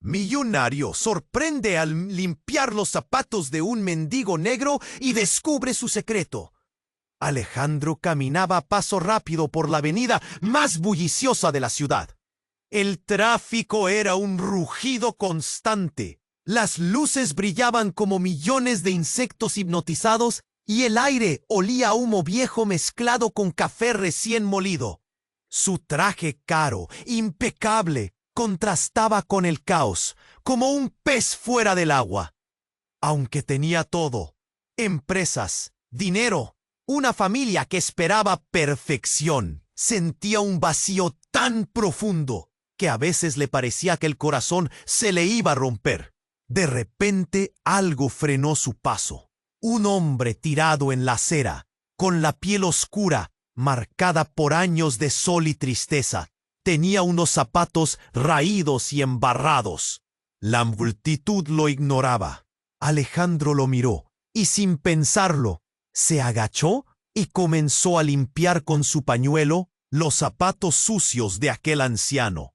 Millonario sorprende al limpiar los zapatos de un mendigo negro y descubre su secreto. Alejandro caminaba a paso rápido por la avenida más bulliciosa de la ciudad. El tráfico era un rugido constante. Las luces brillaban como millones de insectos hipnotizados y el aire olía a humo viejo mezclado con café recién molido. Su traje caro, impecable, contrastaba con el caos, como un pez fuera del agua. Aunque tenía todo, empresas, dinero, una familia que esperaba perfección, sentía un vacío tan profundo que a veces le parecía que el corazón se le iba a romper. De repente algo frenó su paso. Un hombre tirado en la acera, con la piel oscura, marcada por años de sol y tristeza. Tenía unos zapatos raídos y embarrados. La multitud lo ignoraba. Alejandro lo miró y sin pensarlo, se agachó y comenzó a limpiar con su pañuelo los zapatos sucios de aquel anciano.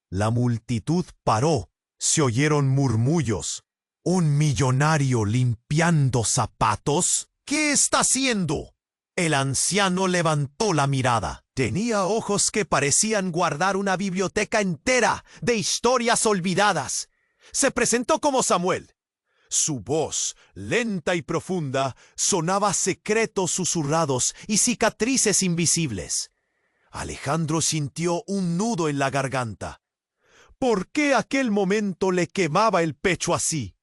La multitud paró. Se oyeron murmullos. ¿Un millonario limpiando zapatos? ¿Qué está haciendo? El anciano levantó la mirada. Tenía ojos que parecían guardar una biblioteca entera de historias olvidadas. Se presentó como Samuel. Su voz, lenta y profunda, sonaba secretos susurrados y cicatrices invisibles. Alejandro sintió un nudo en la garganta. ¿Por qué aquel momento le quemaba el pecho así?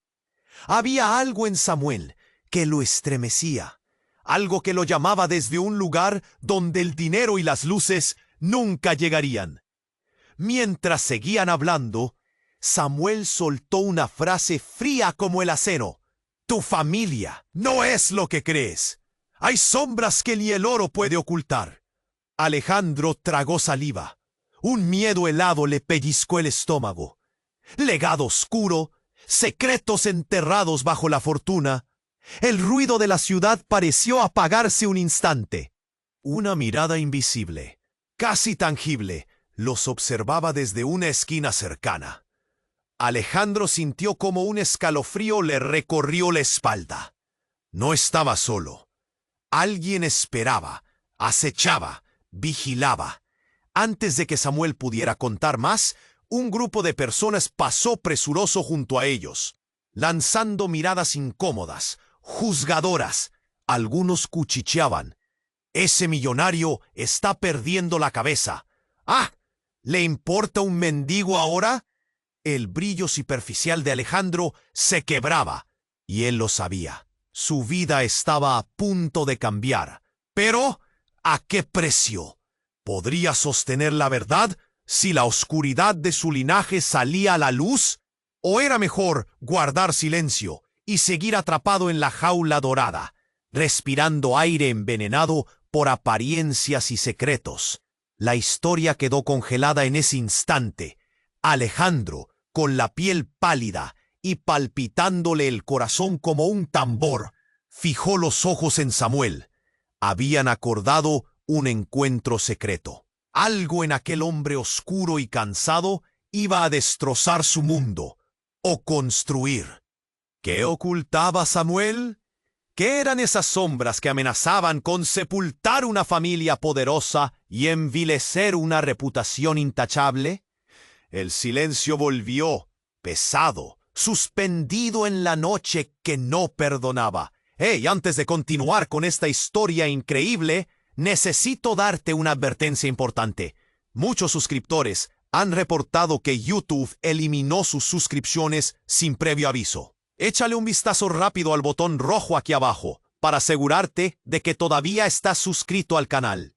Había algo en Samuel que lo estremecía, algo que lo llamaba desde un lugar donde el dinero y las luces nunca llegarían. Mientras seguían hablando, Samuel soltó una frase fría como el acero. Tu familia no es lo que crees. Hay sombras que ni el oro puede ocultar. Alejandro tragó saliva. Un miedo helado le pellizcó el estómago. Legado oscuro, secretos enterrados bajo la fortuna. El ruido de la ciudad pareció apagarse un instante. Una mirada invisible, casi tangible, los observaba desde una esquina cercana. Alejandro sintió como un escalofrío le recorrió la espalda. No estaba solo. Alguien esperaba, acechaba, vigilaba. Antes de que Samuel pudiera contar más, un grupo de personas pasó presuroso junto a ellos, lanzando miradas incómodas, juzgadoras. Algunos cuchicheaban. Ese millonario está perdiendo la cabeza. ¡Ah! ¿Le importa un mendigo ahora? El brillo superficial de Alejandro se quebraba, y él lo sabía. Su vida estaba a punto de cambiar. Pero, ¿a qué precio? ¿Podría sostener la verdad si la oscuridad de su linaje salía a la luz? ¿O era mejor guardar silencio y seguir atrapado en la jaula dorada, respirando aire envenenado por apariencias y secretos? La historia quedó congelada en ese instante. Alejandro, con la piel pálida y palpitándole el corazón como un tambor, fijó los ojos en Samuel. Habían acordado un encuentro secreto. Algo en aquel hombre oscuro y cansado iba a destrozar su mundo, o construir. ¿Qué ocultaba Samuel? ¿Qué eran esas sombras que amenazaban con sepultar una familia poderosa y envilecer una reputación intachable? El silencio volvió, pesado, suspendido en la noche que no perdonaba. ¡Hey! Antes de continuar con esta historia increíble, necesito darte una advertencia importante. Muchos suscriptores han reportado que YouTube eliminó sus suscripciones sin previo aviso. Échale un vistazo rápido al botón rojo aquí abajo para asegurarte de que todavía estás suscrito al canal.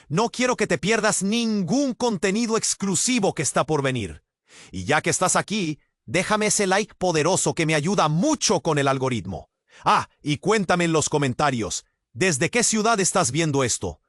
No quiero que te pierdas ningún contenido exclusivo que está por venir. Y ya que estás aquí, déjame ese like poderoso que me ayuda mucho con el algoritmo. Ah, y cuéntame en los comentarios, ¿desde qué ciudad estás viendo esto?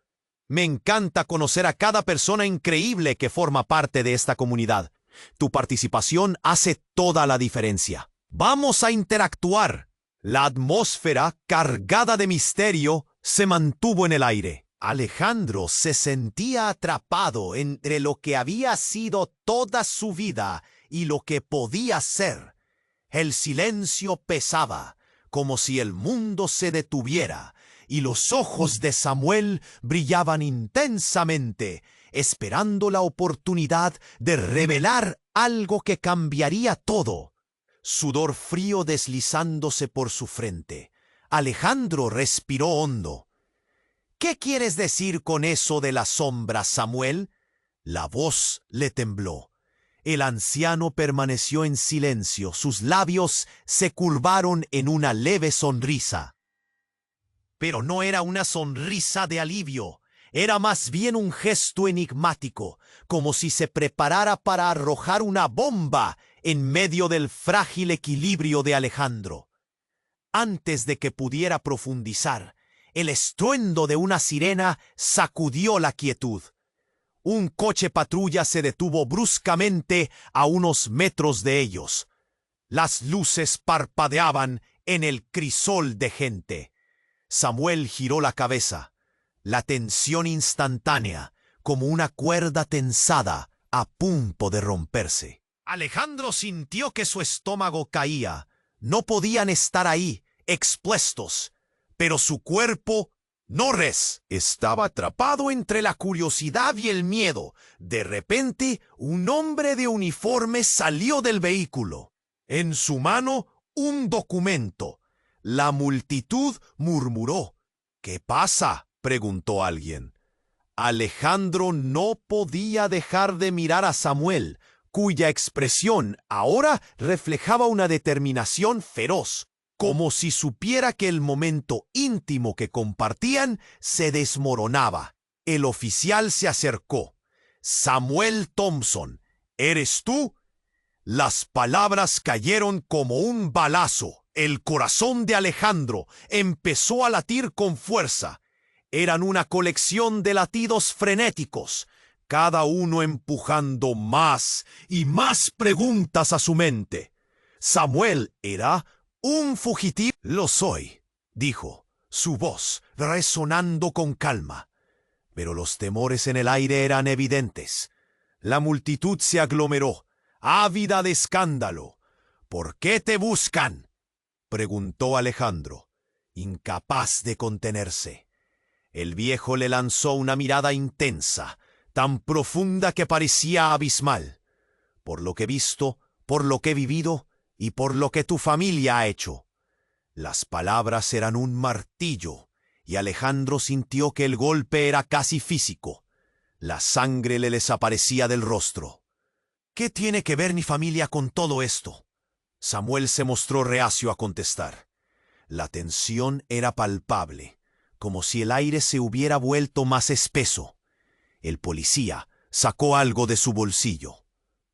Me encanta conocer a cada persona increíble que forma parte de esta comunidad. Tu participación hace toda la diferencia. ¡Vamos a interactuar! La atmósfera, cargada de misterio, se mantuvo en el aire. Alejandro se sentía atrapado entre lo que había sido toda su vida y lo que podía ser. El silencio pesaba, como si el mundo se detuviera, y los ojos de Samuel brillaban intensamente, esperando la oportunidad de revelar algo que cambiaría todo. Sudor frío deslizándose por su frente. Alejandro respiró hondo. ¿Qué quieres decir con eso de la sombra, Samuel? La voz le tembló. El anciano permaneció en silencio. Sus labios se curvaron en una leve sonrisa. Pero no era una sonrisa de alivio. Era más bien un gesto enigmático, como si se preparara para arrojar una bomba en medio del frágil equilibrio de Alejandro. Antes de que pudiera profundizar, el estruendo de una sirena sacudió la quietud. Un coche patrulla se detuvo bruscamente a unos metros de ellos. Las luces parpadeaban en el crisol de gente. Samuel giró la cabeza. La tensión instantánea, como una cuerda tensada a punto de romperse. Alejandro sintió que su estómago caía. No podían estar ahí, expuestos, pero su cuerpo no estaba atrapado entre la curiosidad y el miedo. De repente, un hombre de uniforme salió del vehículo. En su mano, un documento. La multitud murmuró. ¿Qué pasa?, preguntó alguien. Alejandro no podía dejar de mirar a Samuel, cuya expresión ahora reflejaba una determinación feroz, como si supiera que el momento íntimo que compartían se desmoronaba. El oficial se acercó. Samuel Thompson, ¿eres tú? Las palabras cayeron como un balazo. El corazón de Alejandro empezó a latir con fuerza. Eran una colección de latidos frenéticos, cada uno empujando más y más preguntas a su mente. ¿Samuel era un fugitivo? Lo soy, dijo, su voz resonando con calma. Pero los temores en el aire eran evidentes. La multitud se aglomeró, ávida de escándalo. ¿Por qué te buscan?, preguntó Alejandro, incapaz de contenerse. El viejo le lanzó una mirada intensa, tan profunda que parecía abismal. Por lo que he visto, por lo que he vivido y por lo que tu familia ha hecho. Las palabras eran un martillo, y Alejandro sintió que el golpe era casi físico. La sangre le desaparecía del rostro. ¿Qué tiene que ver mi familia con todo esto? Samuel se mostró reacio a contestar. La tensión era palpable, como si el aire se hubiera vuelto más espeso. El policía sacó algo de su bolsillo.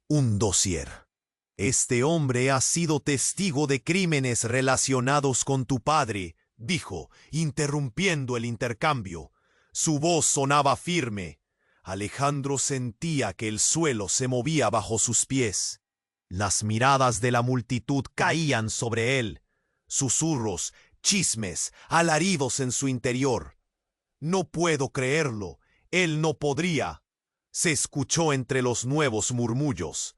Un dossier. Este hombre ha sido testigo de crímenes relacionados con tu padre, dijo, interrumpiendo el intercambio. Su voz sonaba firme. Alejandro sentía que el suelo se movía bajo sus pies. Las miradas de la multitud caían sobre él. Susurros, chismes, alaridos en su interior. No puedo creerlo. Él no podría. Se escuchó entre los nuevos murmullos.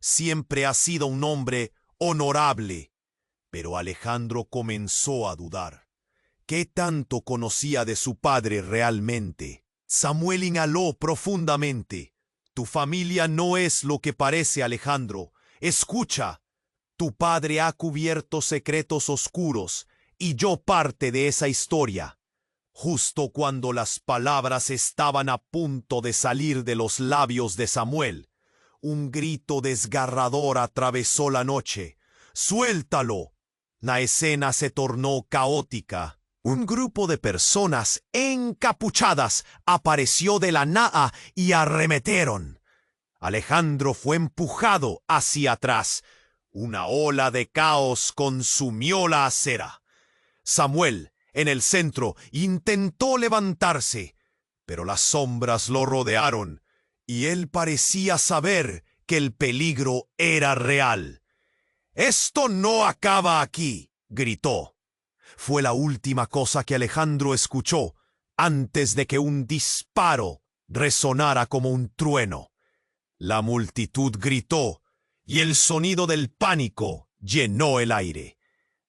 Siempre ha sido un hombre honorable. Pero Alejandro comenzó a dudar. ¿Qué tanto conocía de su padre realmente? Samuel inhaló profundamente. Tu familia no es lo que parece, Alejandro. Escucha. Tu padre ha cubierto secretos oscuros, y yo parte de esa historia. Justo cuando las palabras estaban a punto de salir de los labios de Samuel, un grito desgarrador atravesó la noche. ¡Suéltalo! La escena se tornó caótica. Un grupo de personas encapuchadas apareció de la nada y arremetieron. Alejandro fue empujado hacia atrás. Una ola de caos consumió la acera. Samuel, en el centro, intentó levantarse, pero las sombras lo rodearon, y él parecía saber que el peligro era real. «¡Esto no acaba aquí!», gritó. Fue la última cosa que Alejandro escuchó antes de que un disparo resonara como un trueno. La multitud gritó, y el sonido del pánico llenó el aire.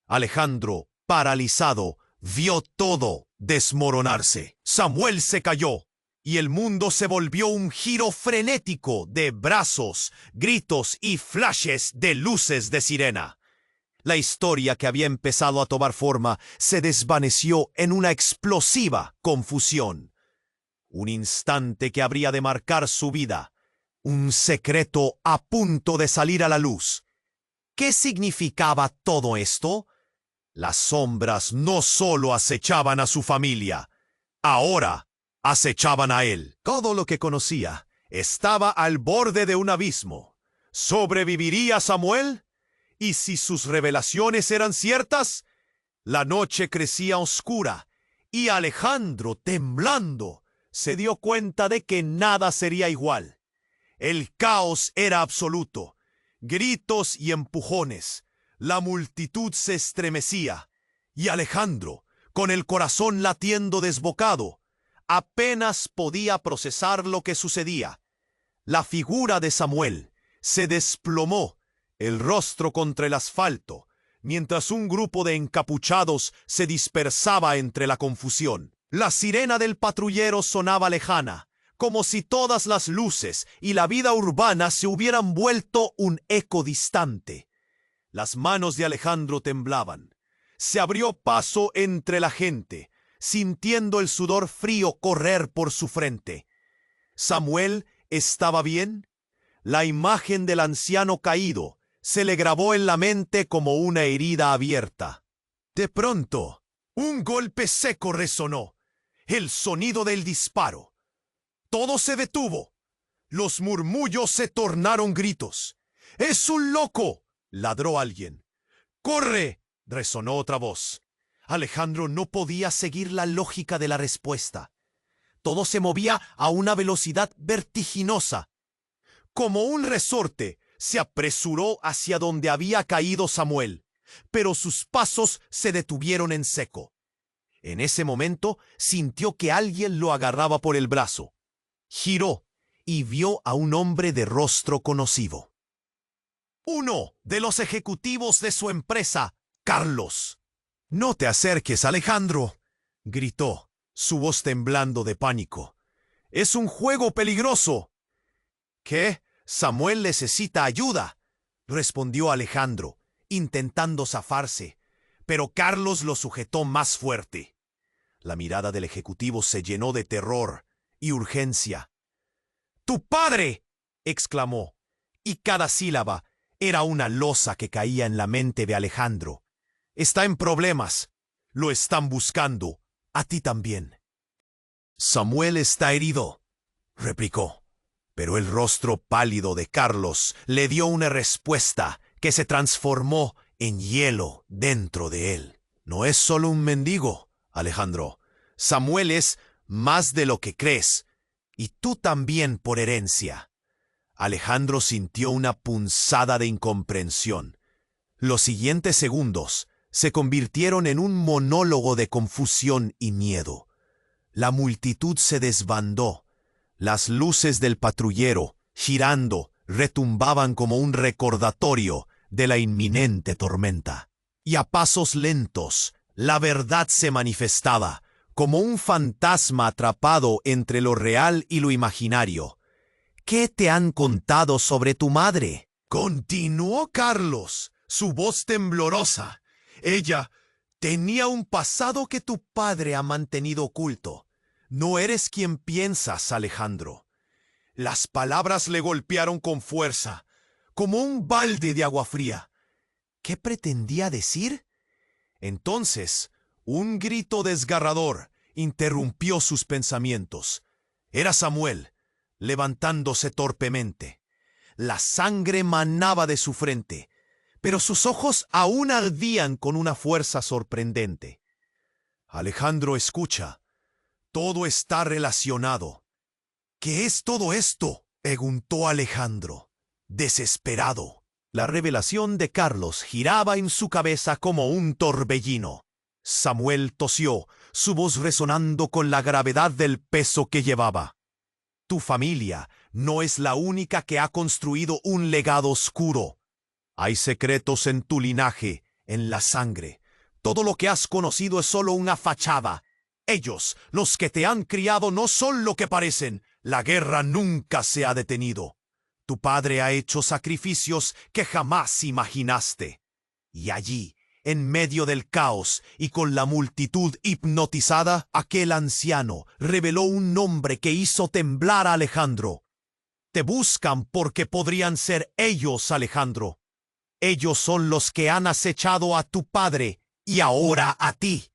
Alejandro, paralizado, vio todo desmoronarse. Samuel se cayó, y el mundo se volvió un giro frenético de brazos, gritos y flashes de luces de sirena. La historia que había empezado a tomar forma se desvaneció en una explosiva confusión. Un instante que habría de marcar su vida. Un secreto a punto de salir a la luz. ¿Qué significaba todo esto? Las sombras no solo acechaban a su familia, ahora acechaban a él. Todo lo que conocía estaba al borde de un abismo. ¿Sobreviviría Samuel? Y si sus revelaciones eran ciertas, la noche crecía oscura y Alejandro, temblando, se dio cuenta de que nada sería igual. El caos era absoluto. Gritos y empujones. La multitud se estremecía. Y Alejandro, con el corazón latiendo desbocado, apenas podía procesar lo que sucedía. La figura de Samuel se desplomó, el rostro contra el asfalto, mientras un grupo de encapuchados se dispersaba entre la confusión. La sirena del patrullero sonaba lejana, como si todas las luces y la vida urbana se hubieran vuelto un eco distante. Las manos de Alejandro temblaban. Se abrió paso entre la gente, sintiendo el sudor frío correr por su frente. ¿Samuel estaba bien? La imagen del anciano caído se le grabó en la mente como una herida abierta. De pronto, un golpe seco resonó, el sonido del disparo. Todo se detuvo. Los murmullos se tornaron gritos. ¡Es un loco!, ladró alguien. ¡Corre!, resonó otra voz. Alejandro no podía seguir la lógica de la respuesta. Todo se movía a una velocidad vertiginosa. Como un resorte, se apresuró hacia donde había caído Samuel, pero sus pasos se detuvieron en seco. En ese momento sintió que alguien lo agarraba por el brazo. Giró y vio a un hombre de rostro conocido. Uno de los ejecutivos de su empresa, Carlos. «No te acerques, Alejandro», gritó, su voz temblando de pánico. «Es un juego peligroso». «¿Qué? Samuel necesita ayuda», respondió Alejandro, intentando zafarse, pero Carlos lo sujetó más fuerte. La mirada del ejecutivo se llenó de terror y urgencia. «¡Tu padre!», exclamó, y cada sílaba era una losa que caía en la mente de Alejandro. «Está en problemas. Lo están buscando. A ti también». «Samuel está herido», replicó, pero el rostro pálido de Carlos le dio una respuesta que se transformó en hielo dentro de él. «No es solo un mendigo, Alejandro. Samuel es más de lo que crees, y tú también por herencia». Alejandro sintió una punzada de incomprensión. Los siguientes segundos se convirtieron en un monólogo de confusión y miedo. La multitud se desbandó. Las luces del patrullero, girando, retumbaban como un recordatorio de la inminente tormenta. Y a pasos lentos, la verdad se manifestaba, como un fantasma atrapado entre lo real y lo imaginario. «¿Qué te han contado sobre tu madre?», continuó Carlos, su voz temblorosa. «Ella tenía un pasado que tu padre ha mantenido oculto. No eres quien piensas, Alejandro». Las palabras le golpearon con fuerza, como un balde de agua fría. ¿Qué pretendía decir? Entonces, un grito desgarrador interrumpió sus pensamientos. Era Samuel, levantándose torpemente. La sangre manaba de su frente, pero sus ojos aún ardían con una fuerza sorprendente. «Alejandro, escucha. Todo está relacionado». «¿Qué es todo esto?», preguntó Alejandro, desesperado. La revelación de Carlos giraba en su cabeza como un torbellino. Samuel tosió, su voz resonando con la gravedad del peso que llevaba. Tu familia no es la única que ha construido un legado oscuro. Hay secretos en tu linaje, en la sangre. Todo lo que has conocido es solo una fachada. Ellos, los que te han criado, no son lo que parecen. La guerra nunca se ha detenido. Tu padre ha hecho sacrificios que jamás imaginaste. Y allí, en medio del caos y con la multitud hipnotizada, aquel anciano reveló un nombre que hizo temblar a Alejandro. Te buscan porque podrían ser ellos, Alejandro. Ellos son los que han acechado a tu padre y ahora a ti.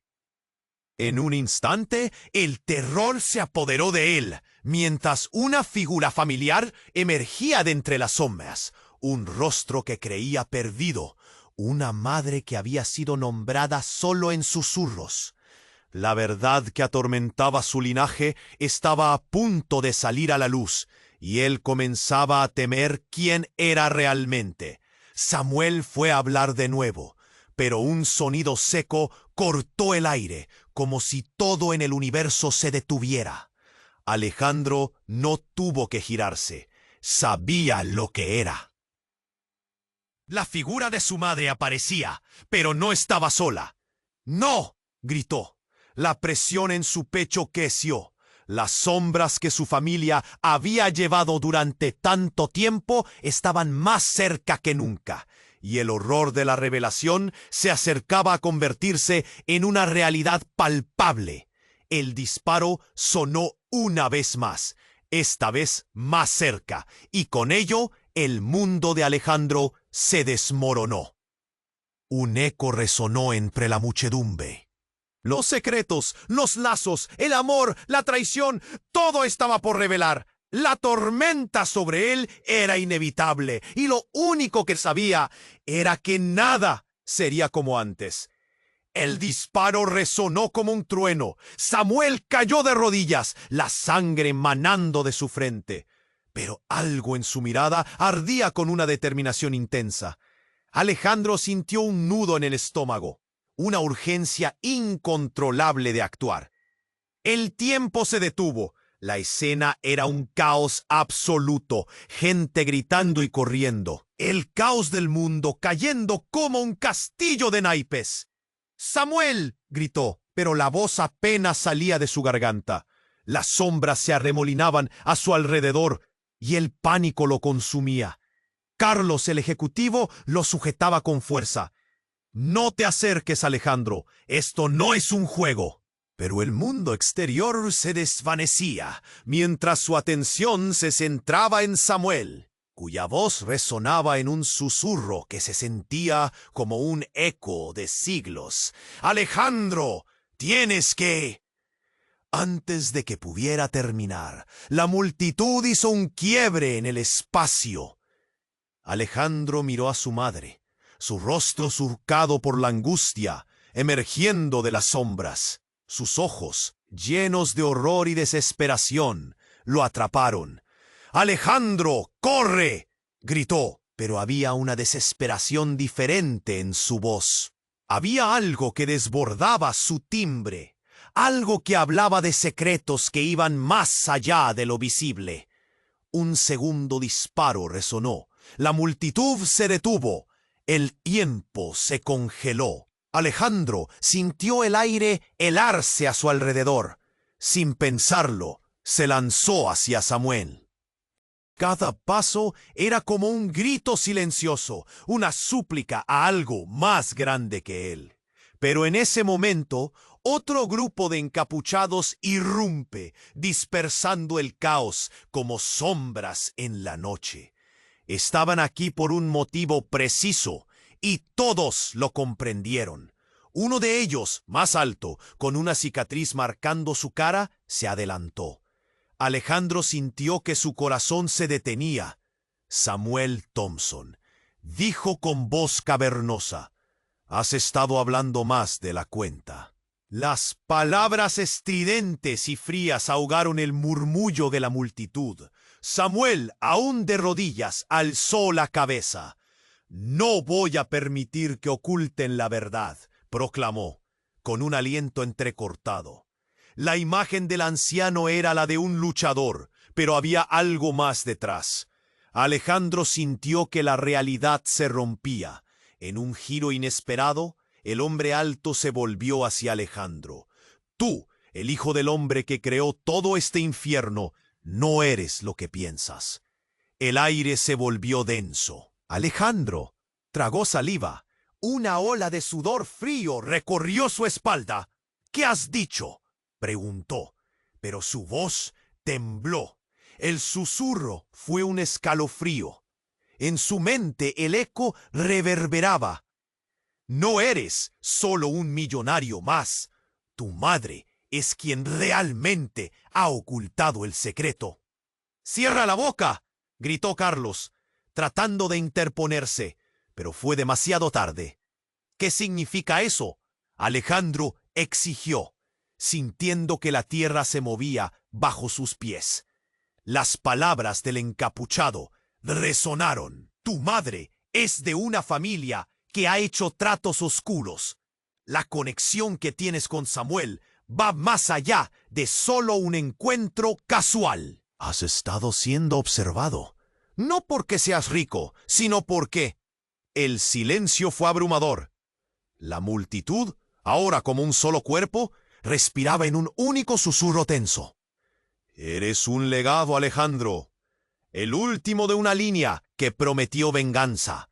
En un instante, el terror se apoderó de él, mientras una figura familiar emergía de entre las sombras, un rostro que creía perdido, una madre que había sido nombrada solo en susurros. La verdad que atormentaba su linaje estaba a punto de salir a la luz, y él comenzaba a temer quién era realmente. Samuel fue a hablar de nuevo, pero un sonido seco cortó el aire, como si todo en el universo se detuviera. Alejandro no tuvo que girarse, sabía lo que era. La figura de su madre aparecía, pero no estaba sola. ¡No!, gritó. La presión en su pecho creció. Las sombras que su familia había llevado durante tanto tiempo estaban más cerca que nunca, y el horror de la revelación se acercaba a convertirse en una realidad palpable. El disparo sonó una vez más, esta vez más cerca, y con ello el mundo de Alejandro se desmoronó. Un eco resonó entre la muchedumbre. Los secretos, los lazos, el amor, la traición, todo estaba por revelar. La tormenta sobre él era inevitable, y lo único que sabía era que nada sería como antes. El disparo resonó como un trueno. Samuel cayó de rodillas, la sangre manando de su frente. Pero algo en su mirada ardía con una determinación intensa. Alejandro sintió un nudo en el estómago, una urgencia incontrolable de actuar. El tiempo se detuvo. La escena era un caos absoluto, gente gritando y corriendo. El caos del mundo cayendo como un castillo de naipes. ¡Samuel!, gritó, pero la voz apenas salía de su garganta. Las sombras se arremolinaban a su alrededor y el pánico lo consumía. Carlos, el ejecutivo, lo sujetaba con fuerza. «No te acerques, Alejandro. Esto no es un juego». Pero el mundo exterior se desvanecía, mientras su atención se centraba en Samuel, cuya voz resonaba en un susurro que se sentía como un eco de siglos. «Alejandro, tienes que...». Antes de que pudiera terminar, la multitud hizo un quiebre en el espacio. Alejandro miró a su madre, su rostro surcado por la angustia, emergiendo de las sombras. Sus ojos, llenos de horror y desesperación, lo atraparon. «¡Alejandro, corre!», gritó, pero había una desesperación diferente en su voz. Había algo que desbordaba su timbre, algo que hablaba de secretos que iban más allá de lo visible. Un segundo disparo resonó. La multitud se detuvo. El tiempo se congeló. Alejandro sintió el aire helarse a su alrededor. Sin pensarlo, se lanzó hacia Samuel. Cada paso era como un grito silencioso, una súplica a algo más grande que él. Pero en ese momento, otro grupo de encapuchados irrumpe, dispersando el caos como sombras en la noche. Estaban aquí por un motivo preciso, y todos lo comprendieron. Uno de ellos, más alto, con una cicatriz marcando su cara, se adelantó. Alejandro sintió que su corazón se detenía. Samuel Thompson dijo con voz cavernosa: «Has estado hablando más de la cuenta». Las palabras estridentes y frías ahogaron el murmullo de la multitud. Samuel, aún de rodillas, alzó la cabeza. «No voy a permitir que oculten la verdad», proclamó, con un aliento entrecortado. La imagen del anciano era la de un luchador, Pero había algo más detrás. Alejandro sintió que la realidad se rompía. En un giro inesperado, el hombre alto se volvió hacia Alejandro. Tú, el hijo del hombre que creó todo este infierno, no eres lo que piensas. El aire se volvió denso. Alejandro tragó saliva. Una ola de sudor frío recorrió su espalda. ¿Qué has dicho?, preguntó, pero su voz tembló. El susurro fue un escalofrío. En su mente el eco reverberaba. No eres solo un millonario más. Tu madre es quien realmente ha ocultado el secreto. ¡Cierra la boca!, gritó Carlos, tratando de interponerse, pero fue demasiado tarde. ¿Qué significa eso?, Alejandro exigió, sintiendo que la tierra se movía bajo sus pies. Las palabras del encapuchado resonaron. Tu madre es de una familia que ha hecho tratos oscuros. La conexión que tienes con Samuel va más allá de solo un encuentro casual. Has estado siendo observado. No porque seas rico, sino porque... El silencio fue abrumador. La multitud, ahora como un solo cuerpo, respiraba en un único susurro tenso. Eres un legado, Alejandro. El último de una línea que prometió venganza.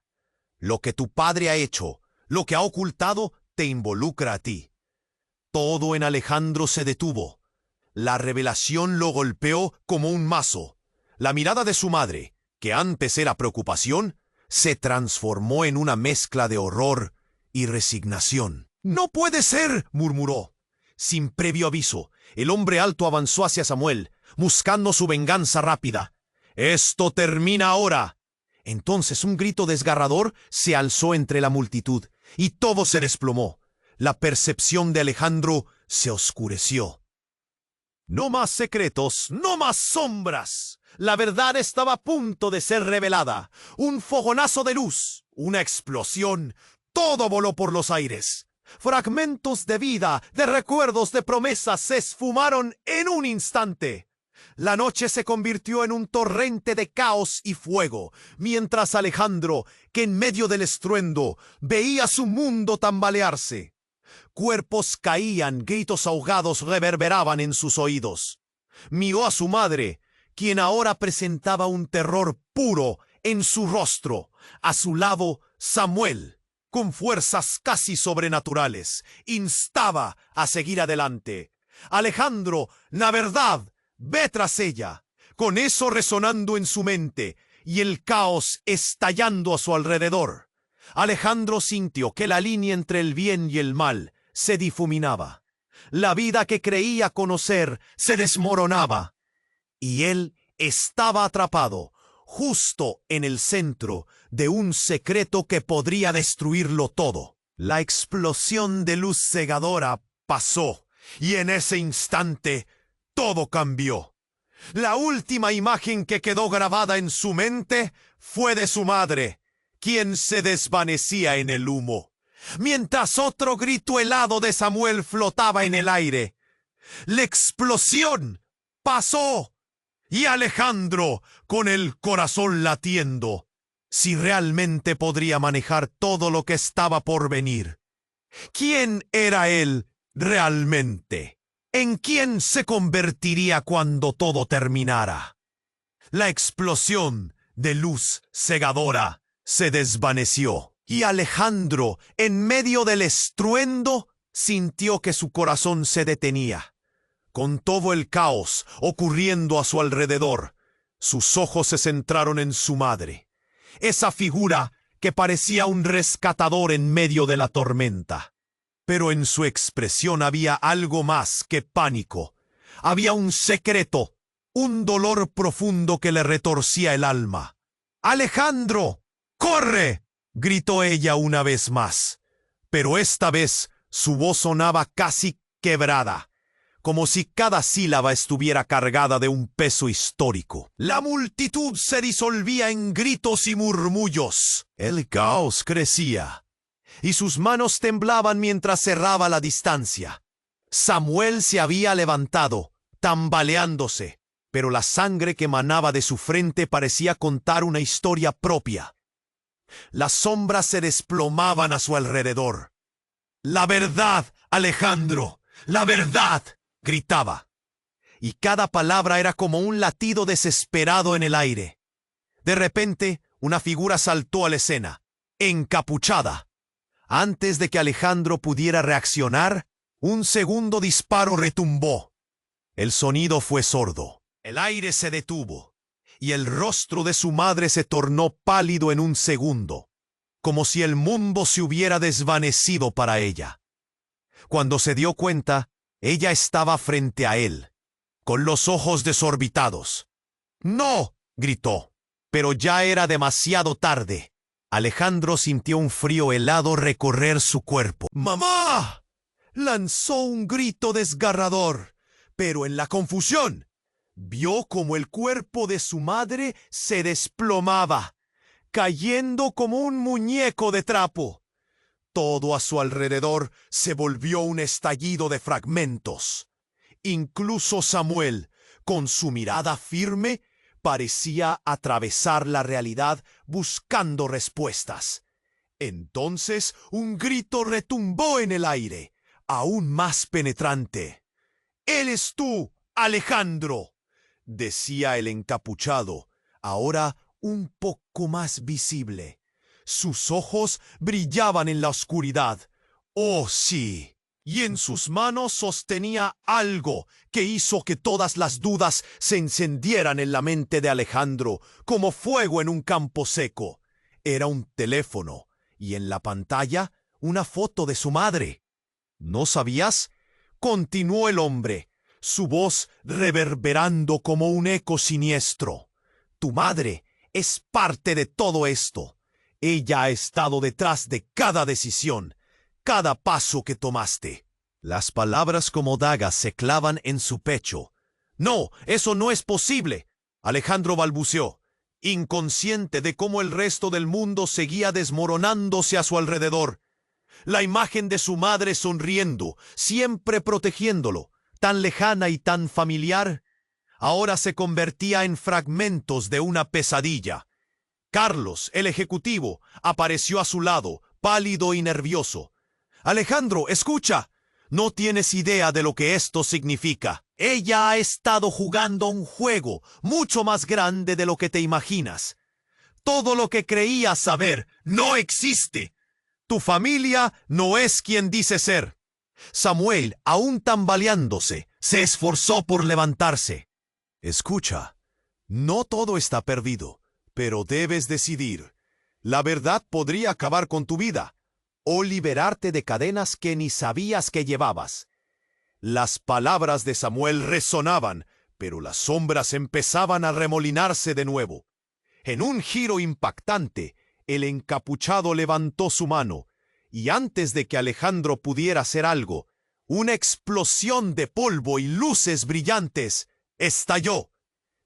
Lo que tu padre ha hecho, lo que ha ocultado, te involucra a ti. Todo en Alejandro se detuvo. La revelación lo golpeó como un mazo. La mirada de su madre, que antes era preocupación, se transformó en una mezcla de horror y resignación. «¡No puede ser!», murmuró. Sin previo aviso, el hombre alto avanzó hacia Samuel, buscando su venganza rápida. «¡Esto termina ahora!». Entonces un grito desgarrador se alzó entre la multitud, y todo se desplomó. La percepción de Alejandro se oscureció. No más secretos, no más sombras. La verdad estaba a punto de ser revelada. Un fogonazo de luz, una explosión, todo voló por los aires. Fragmentos de vida, de recuerdos, de promesas se esfumaron en un instante. La noche se convirtió en un torrente de caos y fuego, mientras Alejandro, que en medio del estruendo, veía su mundo tambalearse. Cuerpos caían, gritos ahogados reverberaban en sus oídos. Miró a su madre, quien ahora presentaba un terror puro en su rostro. A su lado, Samuel, con fuerzas casi sobrenaturales, instaba a seguir adelante. Alejandro, la verdad, ve tras ella, con eso resonando en su mente y el caos estallando a su alrededor. Alejandro sintió que la línea entre el bien y el mal se difuminaba. La vida que creía conocer se desmoronaba. Y él estaba atrapado, justo en el centro de un secreto que podría destruirlo todo. La explosión de luz cegadora pasó, y en ese instante todo cambió. La última imagen que quedó grabada en su mente fue de su madre, quien se desvanecía en el humo, mientras otro grito helado de Samuel flotaba en el aire. La explosión pasó, y Alejandro, con el corazón latiendo, si realmente podría manejar todo lo que estaba por venir. ¿Quién era él realmente? ¿En quién se convertiría cuando todo terminara? La explosión de luz cegadora se desvaneció, y Alejandro, en medio del estruendo, sintió que su corazón se detenía. Con todo el caos ocurriendo a su alrededor, sus ojos se centraron en su madre, esa figura que parecía un rescatador en medio de la tormenta. Pero en su expresión había algo más que pánico. Había un secreto, un dolor profundo que le retorcía el alma. «¡Alejandro! ¡Corre!», gritó ella una vez más. Pero esta vez su voz sonaba casi quebrada, como si cada sílaba estuviera cargada de un peso histórico. La multitud se disolvía en gritos y murmullos. El caos crecía, y sus manos temblaban mientras cerraba la distancia. Samuel se había levantado, tambaleándose, pero la sangre que manaba de su frente parecía contar una historia propia. Las sombras se desplomaban a su alrededor. «¡La verdad, Alejandro! ¡La verdad!», gritaba. Y cada palabra era como un latido desesperado en el aire. De repente, una figura saltó a la escena, encapuchada. Antes de que Alejandro pudiera reaccionar, un segundo disparo retumbó. El sonido fue sordo. El aire se detuvo, y el rostro de su madre se tornó pálido en un segundo, como si el mundo se hubiera desvanecido para ella. Cuando se dio cuenta, ella estaba frente a él, con los ojos desorbitados. «¡No!», gritó, pero ya era demasiado tarde. Alejandro sintió un frío helado recorrer su cuerpo. «¡Mamá!», lanzó un grito desgarrador, pero en la confusión vio como el cuerpo de su madre se desplomaba, cayendo como un muñeco de trapo. Todo a su alrededor se volvió un estallido de fragmentos. Incluso Samuel, con su mirada firme, parecía atravesar la realidad buscando respuestas. Entonces un grito retumbó en el aire, aún más penetrante. «¡Eres tú, Alejandro!», decía el encapuchado, ahora un poco más visible. Sus ojos brillaban en la oscuridad. ¡Oh, sí! Y en sus manos sostenía algo que hizo que todas las dudas se encendieran en la mente de Alejandro, como fuego en un campo seco. Era un teléfono, y en la pantalla una foto de su madre. «¿No sabías?», continuó el hombre, su voz reverberando como un eco siniestro. «Tu madre es parte de todo esto. Ella ha estado detrás de cada decisión, cada paso que tomaste». Las palabras como dagas se clavan en su pecho. «No, eso no es posible», Alejandro balbuceó, inconsciente de cómo el resto del mundo seguía desmoronándose a su alrededor. La imagen de su madre sonriendo, siempre protegiéndolo, tan lejana y tan familiar, ahora se convertía en fragmentos de una pesadilla. Carlos, el ejecutivo, apareció a su lado, pálido y nervioso. «Alejandro, escucha. No tienes idea de lo que esto significa. Ella ha estado jugando un juego mucho más grande de lo que te imaginas. Todo lo que creías saber no existe. Tu familia no es quien dice ser». Samuel, aún tambaleándose, se esforzó por levantarse. «Escucha, no todo está perdido, pero debes decidir. La verdad podría acabar con tu vida, o liberarte de cadenas que ni sabías que llevabas». Las palabras de Samuel resonaban, pero las sombras empezaban a remolinarse de nuevo. En un giro impactante, el encapuchado levantó su mano, y antes de que Alejandro pudiera hacer algo, una explosión de polvo y luces brillantes estalló,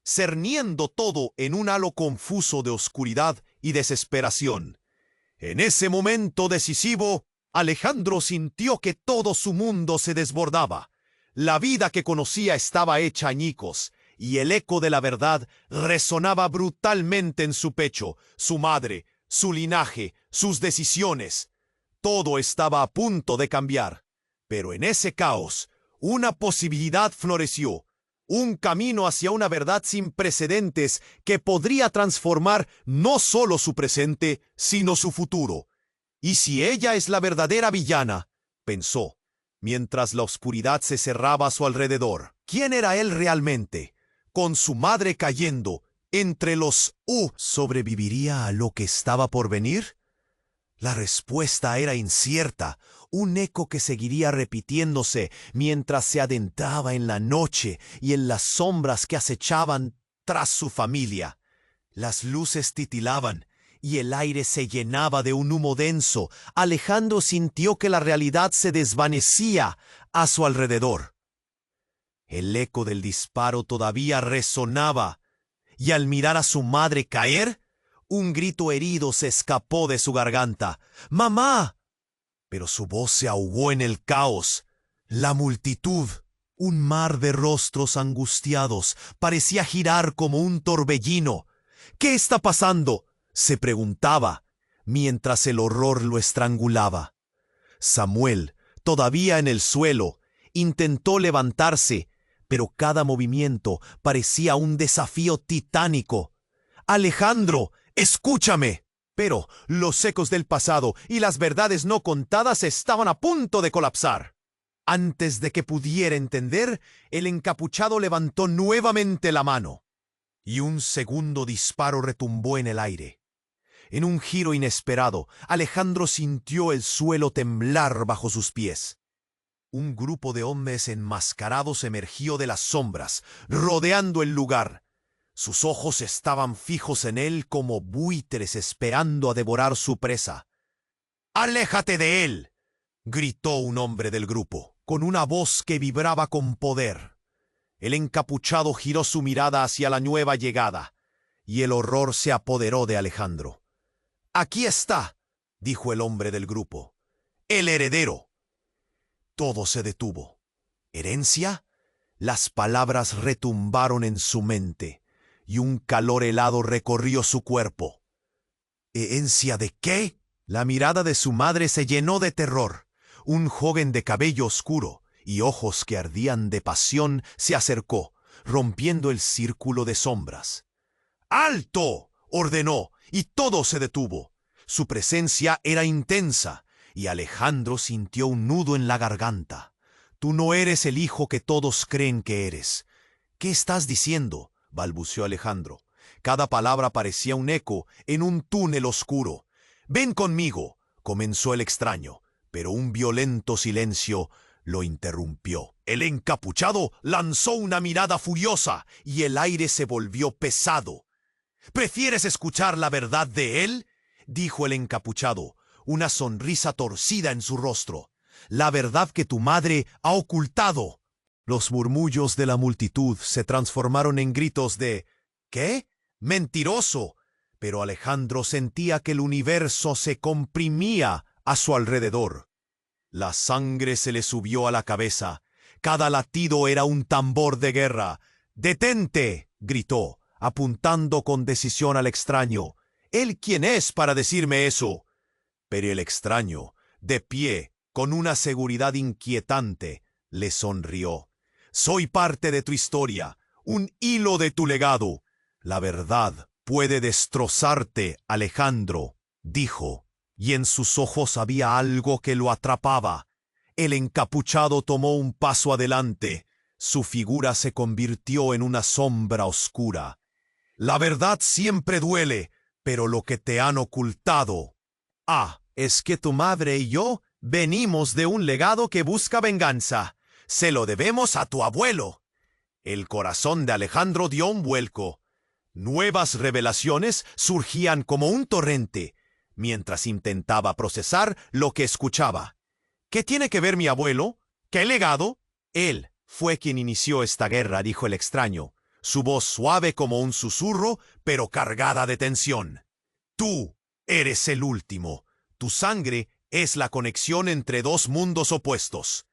cerniendo todo en un halo confuso de oscuridad y desesperación. En ese momento decisivo, Alejandro sintió que todo su mundo se desbordaba. La vida que conocía estaba hecha añicos, y el eco de la verdad resonaba brutalmente en su pecho, su madre, su linaje, sus decisiones. Todo estaba a punto de cambiar. Pero en ese caos, una posibilidad floreció. Un camino hacia una verdad sin precedentes que podría transformar no solo su presente, sino su futuro. «¿Y si ella es la verdadera villana?», pensó, mientras la oscuridad se cerraba a su alrededor. ¿Quién era él realmente? Con su madre cayendo entre los ¿sobreviviría a lo que estaba por venir? La respuesta era incierta, un eco que seguiría repitiéndose mientras se adentraba en la noche y en las sombras que acechaban tras su familia. Las luces titilaban y el aire se llenaba de un humo denso. Alejandro sintió que la realidad se desvanecía a su alrededor. El eco del disparo todavía resonaba, y al mirar a su madre caer, un grito herido se escapó de su garganta. «¡Mamá!». Pero su voz se ahogó en el caos. La multitud, Un mar de rostros angustiados parecía girar como un torbellino. ¿Qué está pasando?, se preguntaba, mientras el horror lo estrangulaba. Samuel, todavía en el suelo, intentó levantarse, pero cada movimiento parecía un desafío titánico. «Alejandro, escúchame». Pero los ecos del pasado y las verdades no contadas estaban a punto de colapsar. Antes de que pudiera entender, el encapuchado levantó nuevamente la mano, y un segundo disparo retumbó en el aire. En un giro inesperado, Alejandro sintió el suelo temblar bajo sus pies. Un grupo de hombres enmascarados emergió de las sombras, rodeando el lugar. Sus ojos estaban fijos en él como buitres esperando a devorar su presa. «¡Aléjate de él!», gritó un hombre del grupo, con una voz que vibraba con poder. El encapuchado giró su mirada hacia la nueva llegada, y el horror se apoderó de Alejandro. «Aquí está», dijo el hombre del grupo, «el heredero». Todo se detuvo. ¿Herencia? Las palabras retumbaron en su mente, y un calor helado recorrió su cuerpo. ¿Herencia de qué? La mirada de su madre se llenó de terror. Un joven de cabello oscuro y ojos que ardían de pasión se acercó, rompiendo el círculo de sombras. «¡Alto!», ordenó, y todo se detuvo. Su presencia era intensa, y Alejandro sintió un nudo en la garganta. «Tú no eres el hijo que todos creen que eres». «¿Qué estás diciendo?», balbuceó Alejandro. Cada palabra parecía un eco en un túnel oscuro. «Ven conmigo», comenzó el extraño, pero un violento silencio lo interrumpió. El encapuchado lanzó una mirada furiosa y el aire se volvió pesado. «¿Prefieres escuchar la verdad de él?», dijo el encapuchado, una sonrisa torcida en su rostro. «La verdad que tu madre ha ocultado». Los murmullos de la multitud se transformaron en gritos de «¿Qué? ¡Mentiroso!». Pero Alejandro sentía que el universo se comprimía a su alrededor. La sangre se le subió a la cabeza. Cada latido era un tambor de guerra. «¡Detente!», gritó, apuntando con decisión al extraño. «¿Él quién es para decirme eso?». Pero el extraño, de pie, con una seguridad inquietante, le sonrió. «Soy parte de tu historia, un hilo de tu legado. La verdad puede destrozarte, Alejandro», dijo, y en sus ojos había algo que lo atrapaba. El encapuchado tomó un paso adelante. Su figura se convirtió en una sombra oscura. «La verdad siempre duele, pero lo que te han ocultado. Es que tu madre y yo venimos de un legado que busca venganza. Se lo debemos a tu abuelo». El corazón de Alejandro dio un vuelco. Nuevas revelaciones surgían como un torrente, mientras intentaba procesar lo que escuchaba. «¿Qué tiene que ver mi abuelo? ¿Qué legado?». «Él fue quien inició esta guerra», dijo el extraño, su voz suave como un susurro, pero cargada de tensión. «Tú eres el último. Tu sangre es la conexión entre dos mundos opuestos».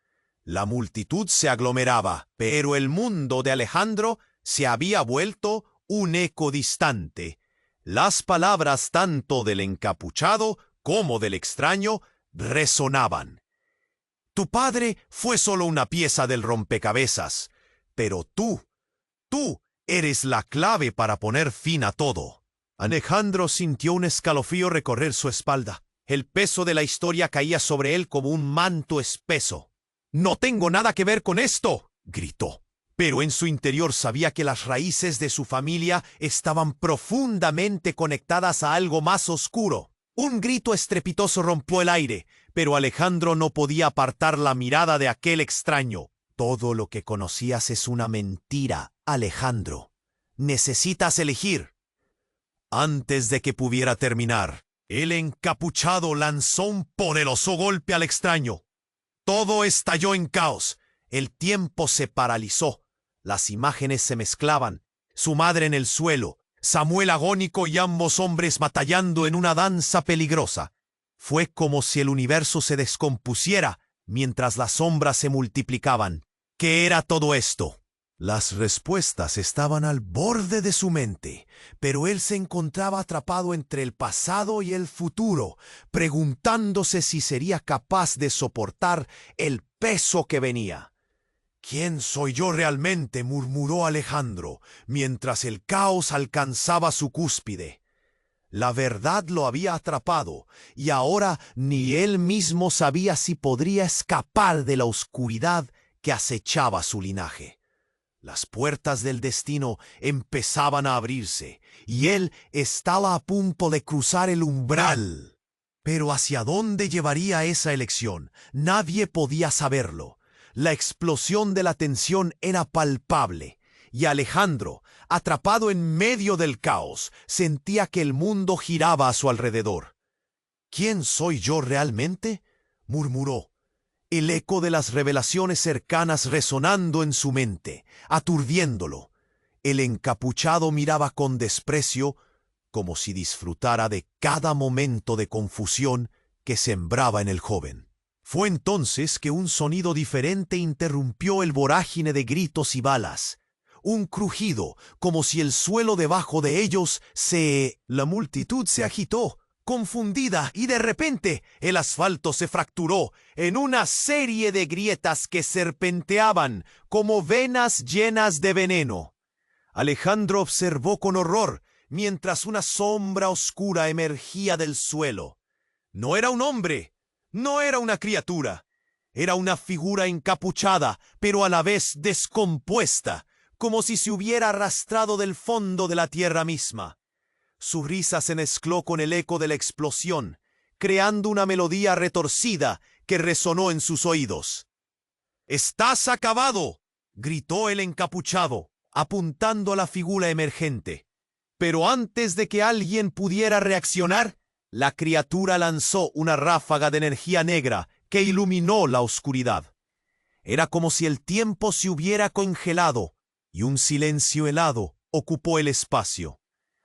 La multitud se aglomeraba, pero el mundo de Alejandro se había vuelto un eco distante. Las palabras tanto del encapuchado como del extraño resonaban. «Tu padre fue solo una pieza del rompecabezas, pero tú eres la clave para poner fin a todo». Alejandro sintió un escalofrío recorrer su espalda. El peso de la historia caía sobre él como un manto espeso. «No tengo nada que ver con esto», gritó. Pero en su interior sabía que las raíces de su familia estaban profundamente conectadas a algo más oscuro. Un grito estrepitoso rompió el aire, pero Alejandro no podía apartar la mirada de aquel extraño. «Todo lo que conocías es una mentira, Alejandro. Necesitas elegir». Antes de que pudiera terminar, el encapuchado lanzó un poderoso golpe al extraño. Todo estalló en caos. El tiempo se paralizó. Las imágenes se mezclaban. Su madre en el suelo, Samuel agónico y ambos hombres batallando en una danza peligrosa. Fue como si el universo se descompusiera mientras las sombras se multiplicaban. ¿Qué era todo esto? Las respuestas estaban al borde de su mente, pero él se encontraba atrapado entre el pasado y el futuro, preguntándose si sería capaz de soportar el peso que venía. ¿Quién soy yo realmente?, murmuró Alejandro, mientras el caos alcanzaba su cúspide. La verdad lo había atrapado, y ahora ni él mismo sabía si podría escapar de la oscuridad que acechaba su linaje. Las puertas del destino empezaban a abrirse, y él estaba a punto de cruzar el umbral. Pero ¿hacia dónde llevaría esa elección? Nadie podía saberlo. La explosión de la tensión era palpable, y Alejandro, atrapado en medio del caos, sentía que el mundo giraba a su alrededor. ¿Quién soy yo realmente?, murmuró, el eco de las revelaciones cercanas resonando en su mente, aturdiéndolo. El encapuchado miraba con desprecio, como si disfrutara de cada momento de confusión que sembraba en el joven. Fue entonces que un sonido diferente interrumpió el vorágine de gritos y balas. Un crujido, como si el suelo debajo de ellos se... La multitud se agitó, confundida, y de repente el asfalto se fracturó en una serie de grietas que serpenteaban como venas llenas de veneno. Alejandro observó con horror mientras una sombra oscura emergía del suelo. No era un hombre, no era una criatura, era una figura encapuchada, pero a la vez descompuesta, como si se hubiera arrastrado del fondo de la tierra misma. Su risa se mezcló con el eco de la explosión, creando una melodía retorcida que resonó en sus oídos. «¡Estás acabado!», gritó el encapuchado, apuntando a la figura emergente. Pero antes de que alguien pudiera reaccionar, la criatura lanzó una ráfaga de energía negra que iluminó la oscuridad. Era como si el tiempo se hubiera congelado y un silencio helado ocupó el espacio.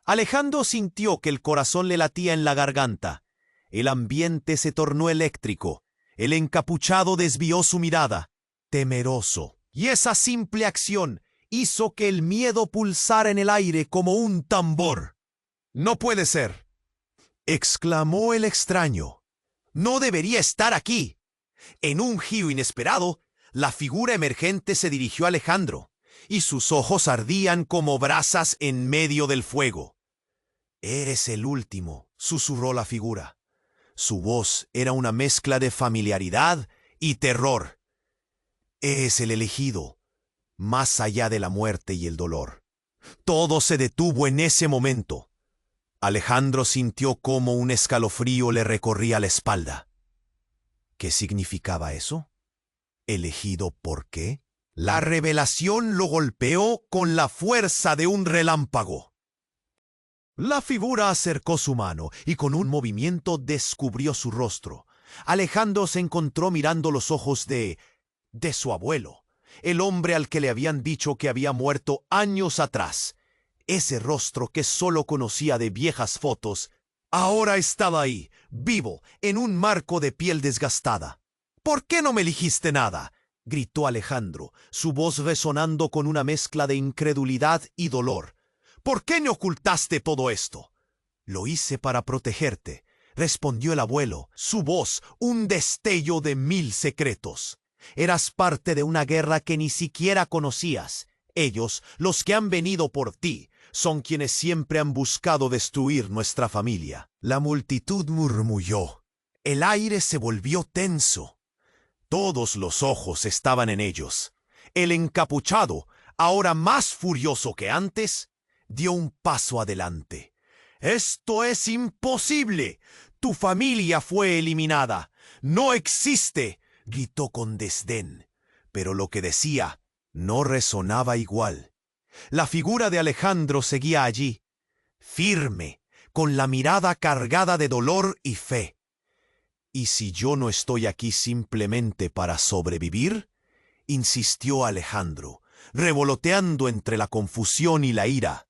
Alejandro sintió que el corazón le latía en la garganta. El ambiente se tornó eléctrico. El encapuchado desvió su mirada, temeroso, y esa simple acción hizo que el miedo pulsara en el aire como un tambor. «No puede ser», exclamó el extraño. «No debería estar aquí». En un giro inesperado, la figura emergente se dirigió a Alejandro, y sus ojos ardían como brasas en medio del fuego. «Eres el último», susurró la figura. Su voz era una mezcla de familiaridad y terror. «Es el elegido, más allá de la muerte y el dolor». Todo se detuvo en ese momento. Alejandro sintió cómo un escalofrío le recorría la espalda. ¿Qué significaba eso? ¿Elegido por qué? La revelación lo golpeó con la fuerza de un relámpago. La figura acercó su mano y con un movimiento descubrió su rostro. Alejandro se encontró mirando los ojos de su abuelo, el hombre al que le habían dicho que había muerto años atrás. Ese rostro que solo conocía de viejas fotos, ahora estaba ahí, vivo, en un marco de piel desgastada. «¿Por qué no me dijiste nada?», gritó Alejandro, su voz resonando con una mezcla de incredulidad y dolor. «¿Por qué me ocultaste todo esto?». «Lo hice para protegerte», respondió el abuelo, su voz un destello de 1000 secretos. «Eras parte de una guerra que ni siquiera conocías. Ellos, los que han venido por ti, son quienes siempre han buscado destruir nuestra familia». La multitud murmulló. El aire se volvió tenso. Todos los ojos estaban en ellos. El encapuchado, ahora más furioso que antes, dio un paso adelante. «¡Esto es imposible! Tu familia fue eliminada. ¡No existe!», gritó con desdén. Pero lo que decía no resonaba igual. La figura de Alejandro seguía allí, firme, con la mirada cargada de dolor y fe. «¿Y si yo no estoy aquí simplemente para sobrevivir?», insistió Alejandro, revoloteando entre la confusión y la ira.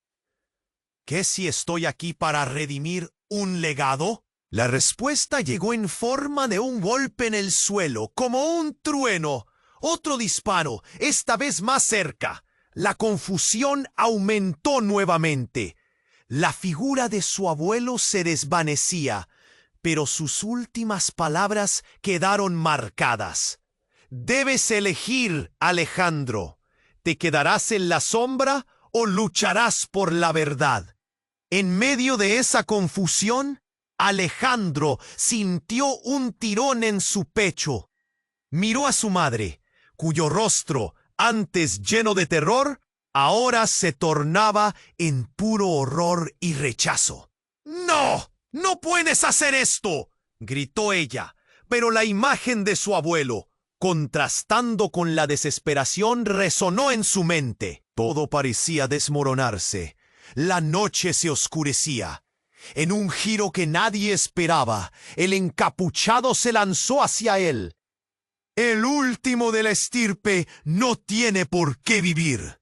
«¿Qué si estoy aquí para redimir un legado?». La respuesta llegó en forma de un golpe en el suelo, como un trueno. Otro disparo, esta vez más cerca. La confusión aumentó nuevamente. La figura de su abuelo se desvanecía, pero sus últimas palabras quedaron marcadas. Debes elegir, Alejandro. ¿Te quedarás en la sombra o lucharás por la verdad? En medio de esa confusión, Alejandro sintió un tirón en su pecho. Miró a su madre, cuyo rostro, antes lleno de terror, ahora se tornaba en puro horror y rechazo. ¡No! ¡No puedes hacer esto!, gritó ella, pero la imagen de su abuelo, contrastando con la desesperación, resonó en su mente. Todo parecía desmoronarse. La noche se oscurecía. En un giro que nadie esperaba, el encapuchado se lanzó hacia él. El último de la estirpe no tiene por qué vivir.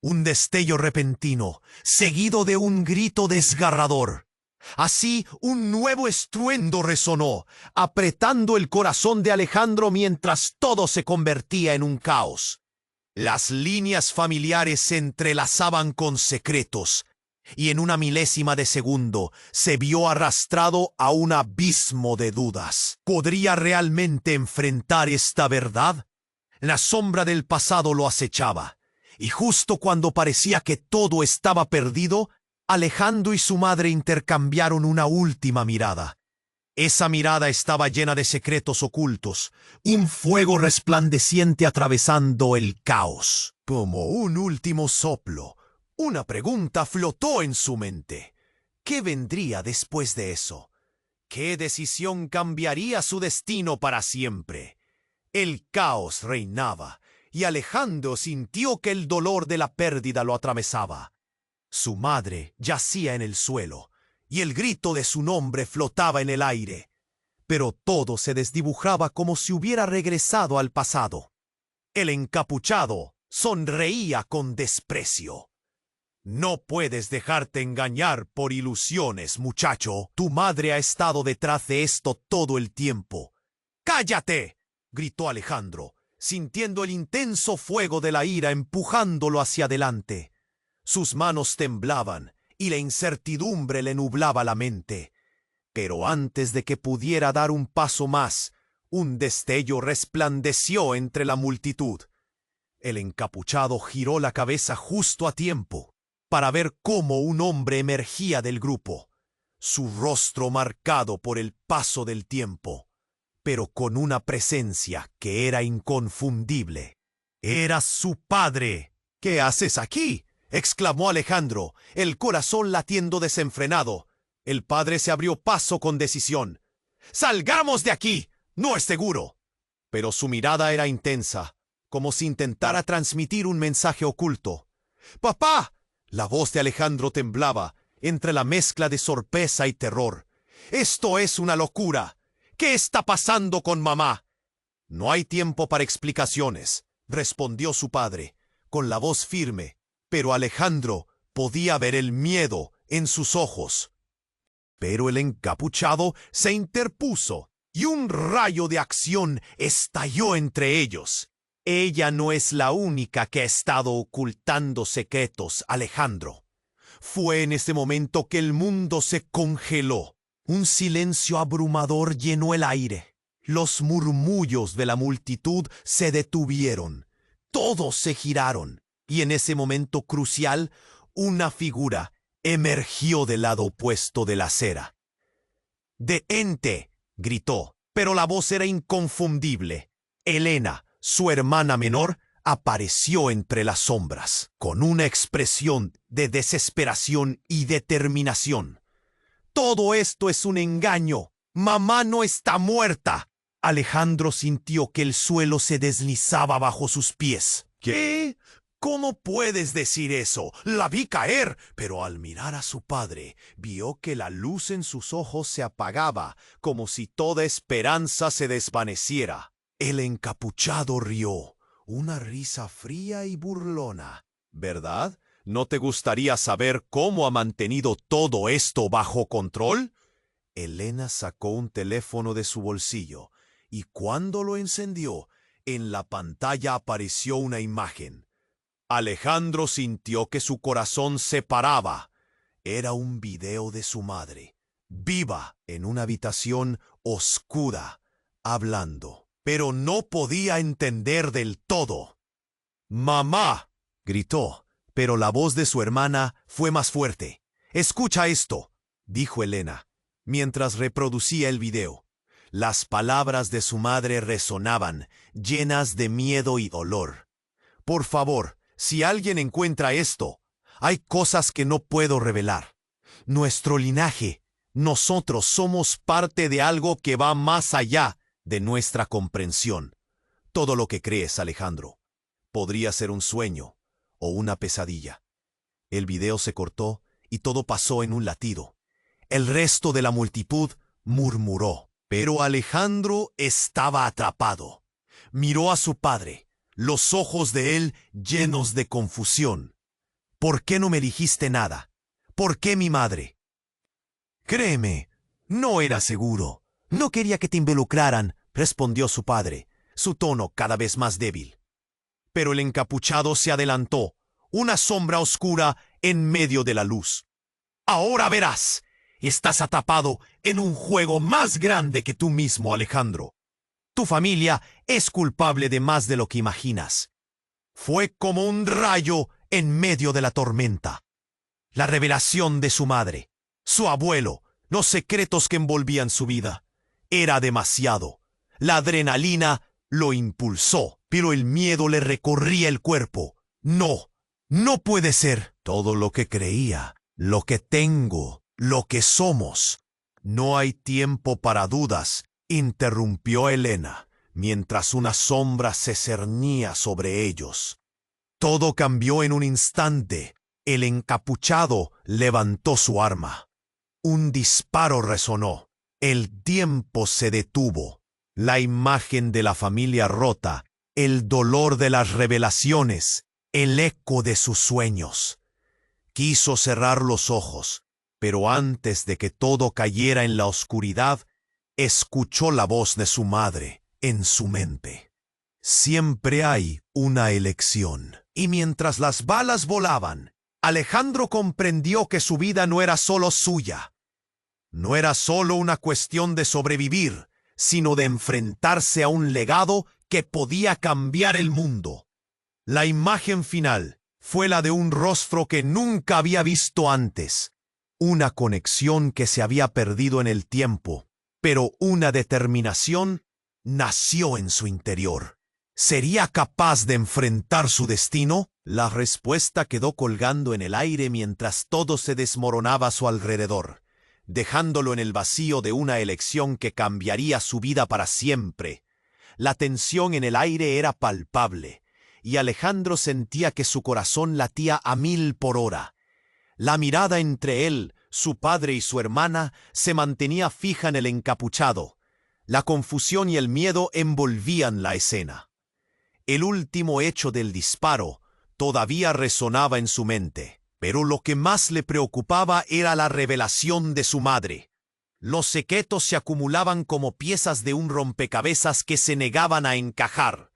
Un destello repentino, seguido de un grito desgarrador. Así, un nuevo estruendo resonó, apretando el corazón de Alejandro mientras todo se convertía en un caos. Las líneas familiares se entrelazaban con secretos, y en una milésima de segundo se vio arrastrado a un abismo de dudas. ¿Podría realmente enfrentar esta verdad? La sombra del pasado lo acechaba, y justo cuando parecía que todo estaba perdido, Alejandro y su madre intercambiaron una última mirada. Esa mirada estaba llena de secretos ocultos, un fuego resplandeciente atravesando el caos. Como un último soplo, una pregunta flotó en su mente. ¿Qué vendría después de eso? ¿Qué decisión cambiaría su destino para siempre? El caos reinaba, y Alejandro sintió que el dolor de la pérdida lo atravesaba. Su madre yacía en el suelo, y el grito de su nombre flotaba en el aire. Pero todo se desdibujaba como si hubiera regresado al pasado. El encapuchado sonreía con desprecio. No puedes dejarte engañar por ilusiones, muchacho. Tu madre ha estado detrás de esto todo el tiempo. ¡Cállate!, gritó Alejandro, sintiendo el intenso fuego de la ira empujándolo hacia adelante. Sus manos temblaban y la incertidumbre le nublaba la mente. Pero antes de que pudiera dar un paso más, un destello resplandeció entre la multitud. El encapuchado giró la cabeza justo a tiempo para ver cómo un hombre emergía del grupo, su rostro marcado por el paso del tiempo, pero con una presencia que era inconfundible. ¡Era su padre! ¿Qué haces aquí?, exclamó Alejandro, el corazón latiendo desenfrenado. El padre se abrió paso con decisión. ¡Salgamos de aquí! No es seguro. Pero su mirada era intensa, como si intentara transmitir un mensaje oculto. ¡Papá! La voz de Alejandro temblaba, entre la mezcla de sorpresa y terror. ¡Esto es una locura! ¿Qué está pasando con mamá? No hay tiempo para explicaciones, respondió su padre, con la voz firme, pero Alejandro podía ver el miedo en sus ojos. Pero el encapuchado se interpuso, y un rayo de acción estalló entre ellos. Ella no es la única que ha estado ocultando secretos, Alejandro. Fue en ese momento que el mundo se congeló. Un silencio abrumador llenó el aire. Los murmullos de la multitud se detuvieron. Todos se giraron, y en ese momento crucial, una figura emergió del lado opuesto de la acera. «¡Detente!», gritó, pero la voz era inconfundible. Elena, su hermana menor, apareció entre las sombras, con una expresión de desesperación y determinación. «Todo esto es un engaño. Mamá no está muerta». Alejandro sintió que el suelo se deslizaba bajo sus pies. «¿Qué? ¿Cómo puedes decir eso? La vi caer». Pero al mirar a su padre, vio que la luz en sus ojos se apagaba, como si toda esperanza se desvaneciera. El encapuchado rió, una risa fría y burlona. «¿Verdad? ¿No te gustaría saber cómo ha mantenido todo esto bajo control?». Elena sacó un teléfono de su bolsillo, y cuando lo encendió, En la pantalla apareció una imagen. Alejandro sintió que su corazón se paraba. Era un video de su madre, viva, en una habitación oscura, hablando. Pero no podía entender del todo. ¡Mamá!, gritó, pero la voz de su hermana fue más fuerte. «Escucha esto», dijo Elena, mientras reproducía el video. Las palabras de su madre resonaban, llenas de miedo y dolor. «Por favor, si alguien encuentra esto, hay cosas que no puedo revelar. Nuestro linaje, nosotros somos parte de algo que va más allá de nuestra comprensión. Todo lo que crees, Alejandro, podría ser un sueño o una pesadilla». El video se cortó y todo pasó en un latido. El resto de la multitud murmuró, pero Alejandro estaba atrapado. Miró a su padre, los ojos de él llenos de confusión. «¿Por qué no me dijiste nada? ¿Por qué mi madre?» «Créeme, no era seguro. No quería que te involucraran», respondió su padre, su tono cada vez más débil. Pero el encapuchado se adelantó, una sombra oscura en medio de la luz. «Ahora verás. Estás atrapado en un juego más grande que tú mismo, Alejandro. Tu familia es culpable de más de lo que imaginas». Fue como un rayo en medio de la tormenta. La revelación de su madre, su abuelo, los secretos que envolvían su vida. Era demasiado. La adrenalina lo impulsó, pero el miedo le recorría el cuerpo. «No, no puede ser todo lo que creía, lo que tengo, lo que somos». «No hay tiempo para dudas», interrumpió Elena, mientras una sombra se cernía sobre ellos. Todo cambió en un instante. El encapuchado levantó su arma. Un disparo resonó. El tiempo se detuvo. La imagen de la familia rota, el dolor de las revelaciones, el eco de sus sueños. Quiso cerrar los ojos, pero antes de que todo cayera en la oscuridad, escuchó la voz de su madre en su mente. «Siempre hay una elección». Y mientras las balas volaban, Alejandro comprendió que su vida no era solo suya. No era solo una cuestión de sobrevivir, sino de enfrentarse a un legado que podía cambiar el mundo. La imagen final fue la de un rostro que nunca había visto antes. Una conexión que se había perdido en el tiempo, pero una determinación nació en su interior. ¿Sería capaz de enfrentar su destino? La respuesta quedó colgando en el aire mientras todo se desmoronaba a su alrededor, dejándolo en el vacío de una elección que cambiaría su vida para siempre. La tensión en el aire era palpable, y Alejandro sentía que su corazón latía a 1000 por hora. La mirada entre él, su padre y su hermana se mantenía fija en el encapuchado. La confusión y el miedo envolvían la escena. El último hecho del disparo todavía resonaba en su mente, pero lo que más le preocupaba era la revelación de su madre. Los secretos se acumulaban como piezas de un rompecabezas que se negaban a encajar.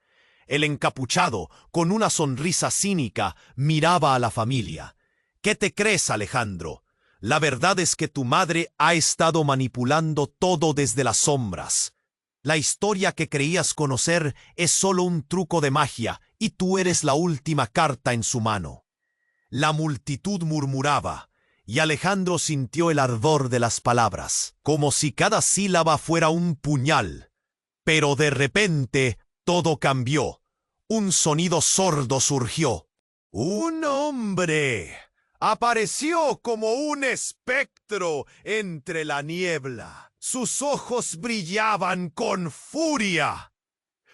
El encapuchado, con una sonrisa cínica, miraba a la familia. «¿Qué te crees, Alejandro? La verdad es que tu madre ha estado manipulando todo desde las sombras. La historia que creías conocer es solo un truco de magia y tú eres la última carta en su mano». La multitud murmuraba y Alejandro sintió el ardor de las palabras, como si cada sílaba fuera un puñal. Pero de repente todo cambió. Un sonido sordo surgió. Un hombre apareció como un espectro entre la niebla. Sus ojos brillaban con furia.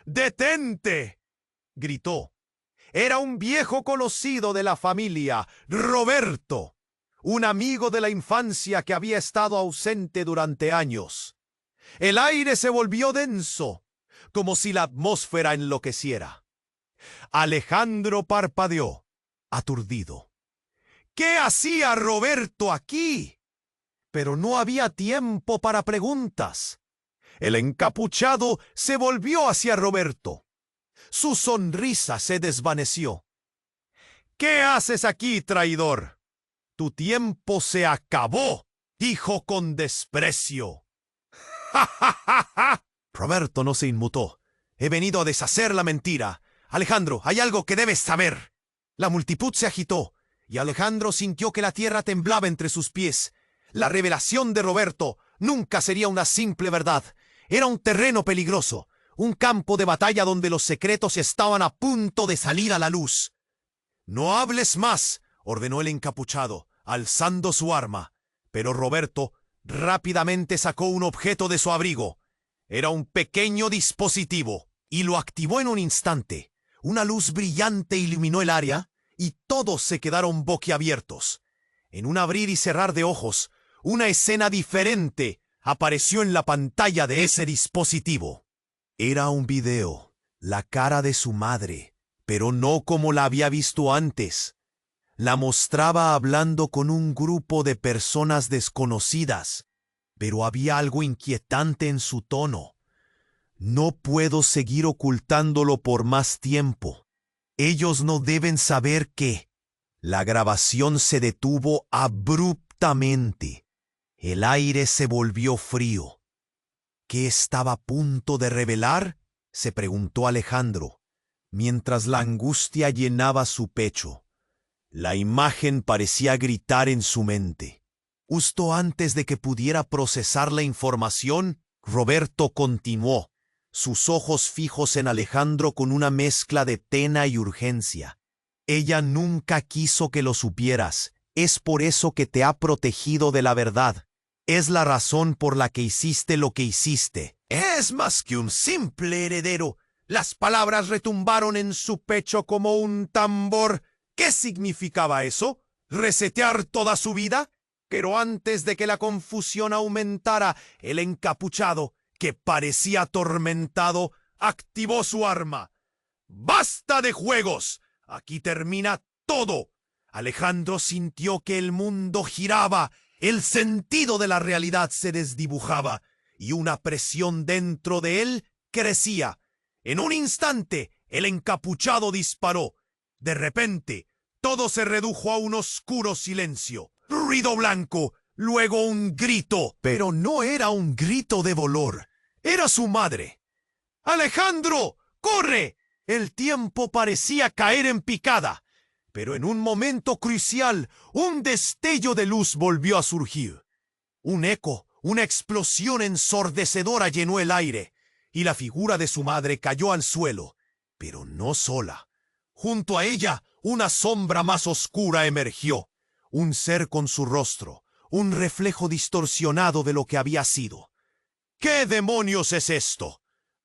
«¡Detente!», gritó. Era un viejo conocido de la familia, Roberto, un amigo de la infancia que había estado ausente durante años. El aire se volvió denso, como si la atmósfera enloqueciera. Alejandro parpadeó, aturdido. ¿Qué hacía Roberto aquí? Pero no había tiempo para preguntas. El encapuchado se volvió hacia Roberto. Su sonrisa se desvaneció. ¿Qué haces aquí, traidor? Tu tiempo se acabó, dijo con desprecio. ¡Ja, ja, ja, ja! Roberto no se inmutó. He venido a deshacer la mentira. Alejandro, hay algo que debes saber. La multitud se agitó, y Alejandro sintió que la tierra temblaba entre sus pies. La revelación de Roberto nunca sería una simple verdad. Era un terreno peligroso, un campo de batalla donde los secretos estaban a punto de salir a la luz. «No hables más», ordenó el encapuchado, alzando su arma. Pero Roberto rápidamente sacó un objeto de su abrigo. Era un pequeño dispositivo, y lo activó en un instante. Una luz brillante iluminó el área, y todos se quedaron boquiabiertos. En un abrir y cerrar de ojos, una escena diferente apareció en la pantalla de ese dispositivo. Era un video, la cara de su madre, pero no como la había visto antes. La mostraba hablando con un grupo de personas desconocidas, pero había algo inquietante en su tono. No puedo seguir ocultándolo por más tiempo. Ellos no deben saber que... La grabación se detuvo abruptamente. El aire se volvió frío. ¿Qué estaba a punto de revelar?, se preguntó Alejandro, mientras la angustia llenaba su pecho. La imagen parecía gritar en su mente. Justo antes de que pudiera procesar la información, Roberto continuó, sus ojos fijos en Alejandro con una mezcla de pena y urgencia. Ella nunca quiso que lo supieras. Es por eso que te ha protegido de la verdad. Es la razón por la que hiciste lo que hiciste. Es más que un simple heredero. Las palabras retumbaron en su pecho como un tambor. ¿Qué significaba eso? ¿Resetear toda su vida? Pero antes de que la confusión aumentara, el encapuchado, que parecía atormentado, activó su arma. ¡Basta de juegos! Aquí termina todo. Alejandro sintió que el mundo giraba, el sentido de la realidad se desdibujaba, y una presión dentro de él crecía. En un instante, el encapuchado disparó. De repente, todo se redujo a un oscuro silencio. Ruido blanco, luego un grito. Pero no era un grito de dolor. Era su madre. ¡Alejandro! ¡Corre! El tiempo parecía caer en picada. Pero en un momento crucial, un destello de luz volvió a surgir. Un eco, una explosión ensordecedora llenó el aire, y la figura de su madre cayó al suelo, pero no sola. Junto a ella, una sombra más oscura emergió, un ser con su rostro, un reflejo distorsionado de lo que había sido. ¿Qué demonios es esto?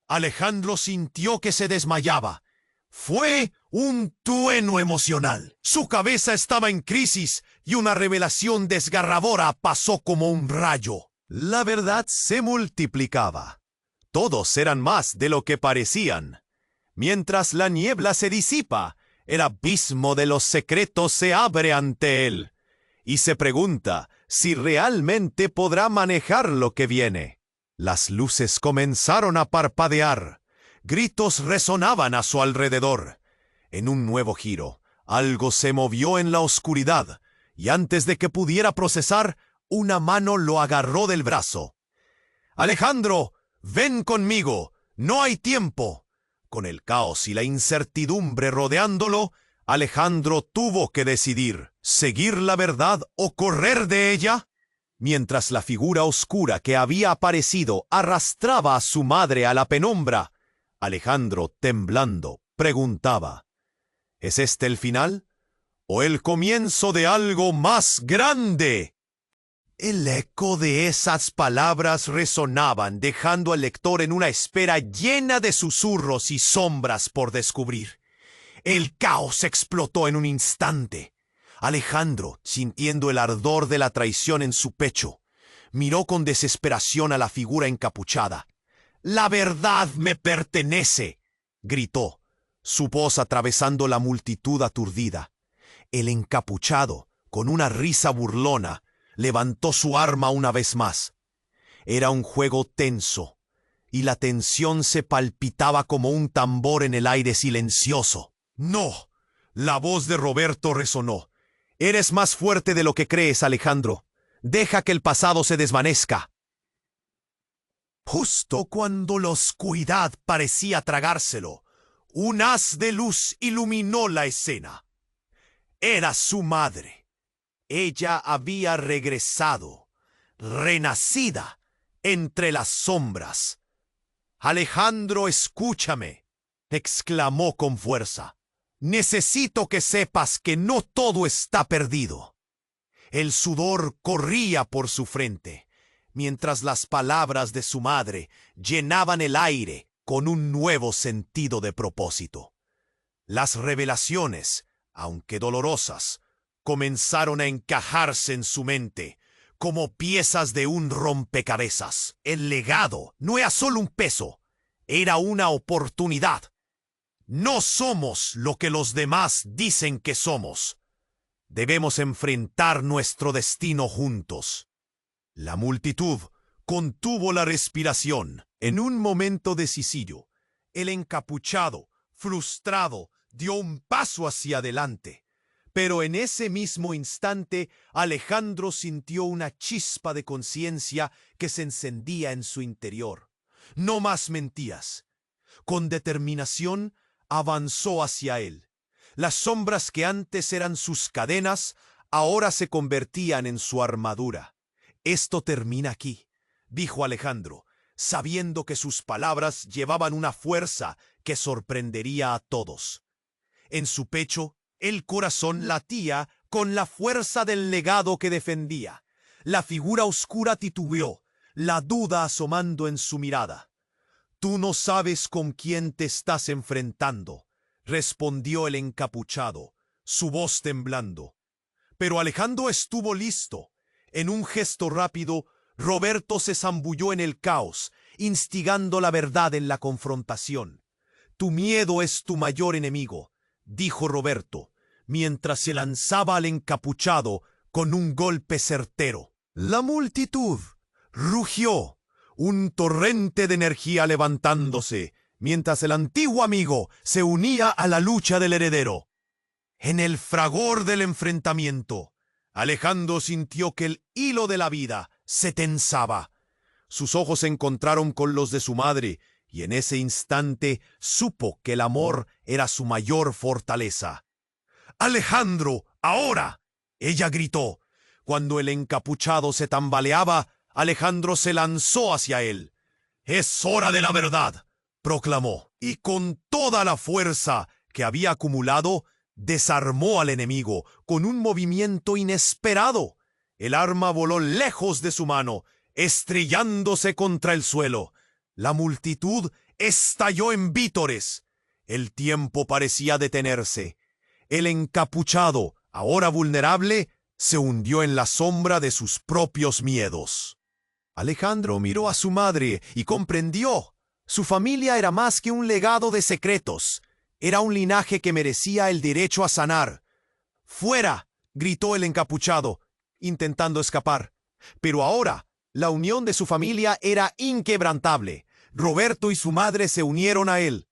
Alejandro sintió que se desmayaba. Fue un trueno emocional. Su cabeza estaba en crisis y una revelación desgarradora pasó como un rayo. La verdad se multiplicaba. Todos eran más de lo que parecían. Mientras la niebla se disipa, el abismo de los secretos se abre ante él y se pregunta si realmente podrá manejar lo que viene. Las luces comenzaron a parpadear. Gritos resonaban a su alrededor. En un nuevo giro, algo se movió en la oscuridad, y antes de que pudiera procesar, una mano lo agarró del brazo. «Alejandro, ven conmigo, no hay tiempo». Con el caos y la incertidumbre rodeándolo, Alejandro tuvo que decidir, ¿seguir la verdad o correr de ella? Mientras la figura oscura que había aparecido arrastraba a su madre a la penumbra, Alejandro, temblando, preguntaba, ¿es este el final? ¿O el comienzo de algo más grande? El eco de esas palabras resonaban, dejando al lector en una espera llena de susurros y sombras por descubrir. El caos explotó en un instante. Alejandro, sintiendo el ardor de la traición en su pecho, miró con desesperación a la figura encapuchada. «¡La verdad me pertenece!», gritó, su voz atravesando la multitud aturdida. El encapuchado, con una risa burlona, levantó su arma una vez más. Era un juego tenso, y la tensión se palpitaba como un tambor en el aire silencioso. «No», la voz de Roberto resonó. «Eres más fuerte de lo que crees, Alejandro. Deja que el pasado se desvanezca». Justo cuando la oscuridad parecía tragárselo, un haz de luz iluminó la escena. Era su madre. Ella había regresado, renacida entre las sombras. «Alejandro, escúchame», exclamó con fuerza. «Necesito que sepas que no todo está perdido». El sudor corría por su frente, mientras las palabras de su madre llenaban el aire con un nuevo sentido de propósito. Las revelaciones, aunque dolorosas, comenzaron a encajarse en su mente como piezas de un rompecabezas. El legado no era solo un peso, era una oportunidad. No somos lo que los demás dicen que somos. Debemos enfrentar nuestro destino juntos. La multitud contuvo la respiración. En un momento decisivo, el encapuchado, frustrado, dio un paso hacia adelante. Pero en ese mismo instante, Alejandro sintió una chispa de conciencia que se encendía en su interior. No más mentiras. Con determinación, avanzó hacia él. Las sombras que antes eran sus cadenas, ahora se convertían en su armadura. «Esto termina aquí», dijo Alejandro, sabiendo que sus palabras llevaban una fuerza que sorprendería a todos. En su pecho, el corazón latía con la fuerza del legado que defendía. La figura oscura titubeó, la duda asomando en su mirada. «Tú no sabes con quién te estás enfrentando», respondió el encapuchado, su voz temblando. Pero Alejandro estuvo listo. En un gesto rápido, Roberto se zambulló en el caos, instigando la verdad en la confrontación. «Tu miedo es tu mayor enemigo», dijo Roberto, mientras se lanzaba al encapuchado con un golpe certero. La multitud rugió, un torrente de energía levantándose, mientras el antiguo amigo se unía a la lucha del heredero. En el fragor del enfrentamiento, Alejandro sintió que el hilo de la vida se tensaba. Sus ojos se encontraron con los de su madre, y en ese instante supo que el amor era su mayor fortaleza. «Alejandro, ahora», ella gritó. Cuando el encapuchado se tambaleaba, Alejandro se lanzó hacia él. «Es hora de la verdad», proclamó, y con toda la fuerza que había acumulado, desarmó al enemigo con un movimiento inesperado. El arma voló lejos de su mano, estrellándose contra el suelo. La multitud estalló en vítores. El tiempo parecía detenerse. El encapuchado, ahora vulnerable, se hundió en la sombra de sus propios miedos. Alejandro miró a su madre y comprendió. Su familia era más que un legado de secretos. Era un linaje que merecía el derecho a sanar. «¡Fuera!», gritó el encapuchado, intentando escapar. Pero ahora, la unión de su familia era inquebrantable. Roberto y su madre se unieron a él.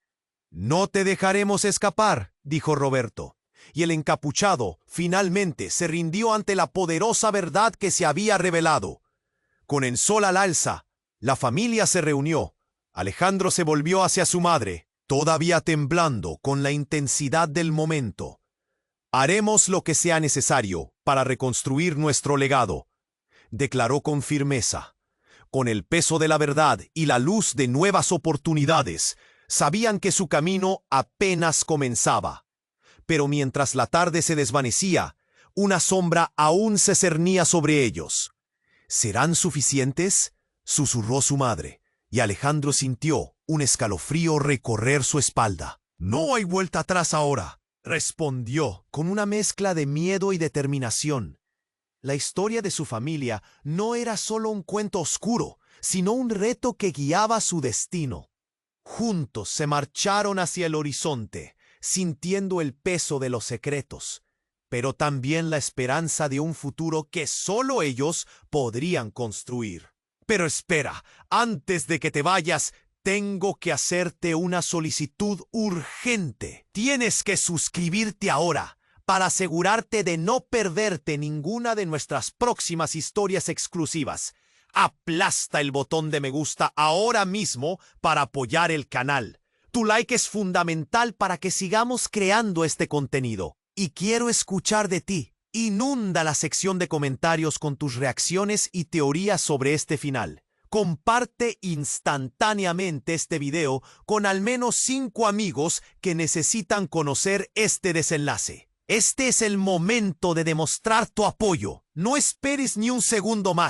«No te dejaremos escapar», dijo Roberto. Y el encapuchado finalmente se rindió ante la poderosa verdad que se había revelado. Con el sol al alza, la familia se reunió. Alejandro se volvió hacia su madre, todavía temblando con la intensidad del momento. «Haremos lo que sea necesario para reconstruir nuestro legado», declaró con firmeza. Con el peso de la verdad y la luz de nuevas oportunidades, sabían que su camino apenas comenzaba. Pero mientras la tarde se desvanecía, una sombra aún se cernía sobre ellos. «¿Serán suficientes?», susurró su madre, y Alejandro sintió un escalofrío recorrer su espalda. «No hay vuelta atrás ahora», respondió con una mezcla de miedo y determinación. La historia de su familia no era solo un cuento oscuro, sino un reto que guiaba su destino. Juntos se marcharon hacia el horizonte, sintiendo el peso de los secretos, pero también la esperanza de un futuro que solo ellos podrían construir. «Pero espera, antes de que te vayas, Tengo que hacerte una solicitud urgente. Tienes que suscribirte ahora para asegurarte de no perderte ninguna de nuestras próximas historias exclusivas. Aplasta el botón de me gusta ahora mismo para apoyar el canal. Tu like es fundamental para que sigamos creando este contenido. Y quiero escuchar de ti. Inunda la sección de comentarios con tus reacciones y teorías sobre este final. Comparte instantáneamente este video con al menos 5 amigos que necesitan conocer este desenlace. Este es el momento de demostrar tu apoyo. No esperes ni un segundo más.